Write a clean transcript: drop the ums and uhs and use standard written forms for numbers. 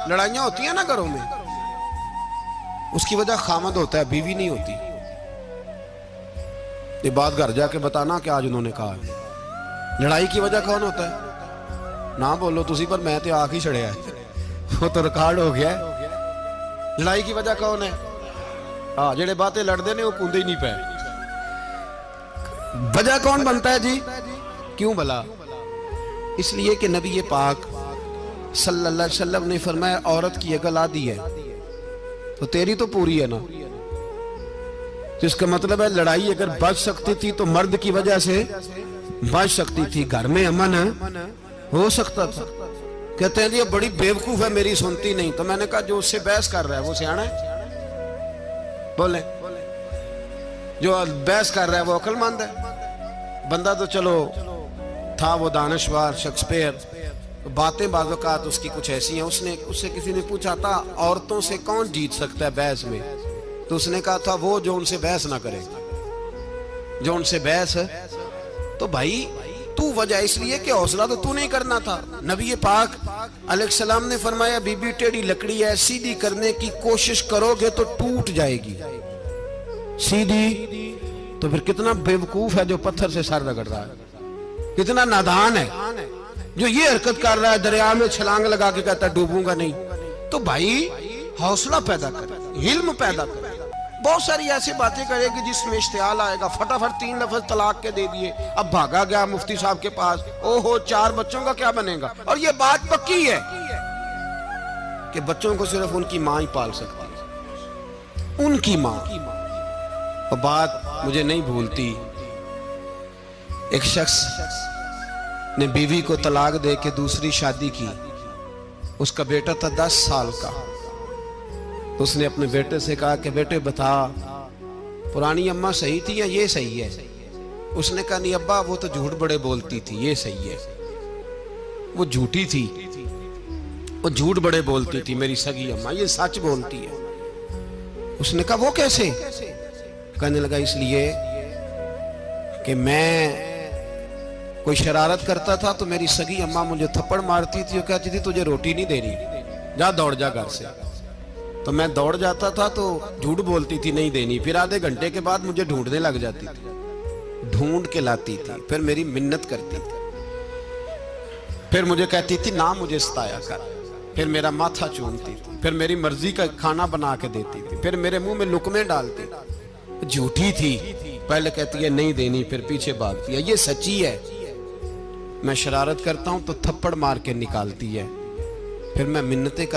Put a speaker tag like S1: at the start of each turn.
S1: लड़ाइयां होती हैं ना घरों में, उसकी वजह खामद होता है, बीवी नहीं होती। ये बात घर जाके बताना कि आज उन्होंने कहा है। लड़ाई की वजह कौन होता है? ना बोलो तुसी, पर मैं तो आख ही छड़िया है, वो तो रिकॉर्ड हो गया है। लड़ाई की वजह कौन है? हाँ, जेड़े बातें लड़ते ने वो कूदे ही नहीं पे। वजह कौन बनता है जी? क्यों भला? इसलिए कि नबी पाक सल्लल्लाहु अलैहि वसल्लम ने फरमाया, औरत की अकल आधी है तो तेरी तो पूरी है ना। तो इसका मतलब है लड़ाई अगर बच सकती थी तो मर्द की वजह से बच सकती थी, घर में अमन हो सकता था। कहते हैं जी ये बड़ी बेवकूफ है, मेरी सुनती नहीं। तो मैंने कहा जो उससे बहस कर रहा है वो सियाना है? बोले जो बहस कर रहा है वो अक्लमंद है। बंदा तो चलो था वो दानिशवार शेक्सपियर, बातें बाज़-औक़ात उसकी कुछ ऐसी हैं। उससे किसी ने पूछा था औरतों से कौन जीत सकता है बहस में, तो उसने कहा था वो जो उनसे बहस ना करे, जो उनसे बहस है। तो भाई तू वजह इसलिए कि हौसला तो तू नहीं करना था। नबी पाक अलैहिस्सलाम ने फरमाया, बीबी टेढ़ी लकड़ी है, सीधी करने की कोशिश करोगे तो टूट जाएगी। सीधी तो फिर कितना बेवकूफ है जो पत्थर से सर रगड़ रहा है, कितना नादान है जो ये हरकत कर रहा है, दरिया में छलांग लगा के कहता है डूबूंगा नहीं। तो भाई हौसला पैदा कर, हिल्म पैदा कर। बहुत सारी ऐसी बातें करेगी जिसमें इश्तियाल आएगा, फटाफट 3 लफ्ज तलाक के दे दिए, अब भागा गया मुफ्ती साहब के पास, ओहो 4 बच्चों का क्या बनेगा। और ये बात पक्की है कि बच्चों को सिर्फ उनकी मां ही पाल सकती है, उनकी मां। और बात मुझे नहीं भूलती, एक शख्स ने बीवी को तलाक दे के दूसरी शादी की। उसका बेटा था 10 साल का। तो उसने अपने बेटे से कहा कि बेटे बता, पुरानी अम्मा सही थी या ये सही है? उसने कहा नहीं अब्बा, वो तो झूठ बड़े बोलती थी, ये सही है। वो झूठी थी, वो झूठ बड़े बोलती थी मेरी सगी अम्मा, ये सच बोलती है। उसने कहा वो कैसे? कहने लगा इसलिए कि मैं कोई शरारत करता था तो मेरी सगी अम्मा मुझे थप्पड़ मारती थी, वो कहती थी तुझे रोटी नहीं दे रही, जा दौड़ जा घर से। तो मैं दौड़ जाता था तो झूठ बोलती थी नहीं देनी, फिर आधे घंटे के बाद मुझे ढूंढने लग जाती थी, ढूंढ के लाती थी, फिर मेरी मिन्नत करती थी, फिर मुझे कहती थी ना मुझे सताया कर, फिर मेरा माथा चूमती थी, फिर मेरी मर्जी का खाना बना के देती थी, फिर मेरे मुंह में लुकमे डालती थी। झूठी थी, पहले कहती है नहीं देनी, फिर पीछे भागती है। ये सच्ची है, मैं शरारत करता हूं तो थप्पड़ मार के निकालती है, फिर मैं मिन्नतें कर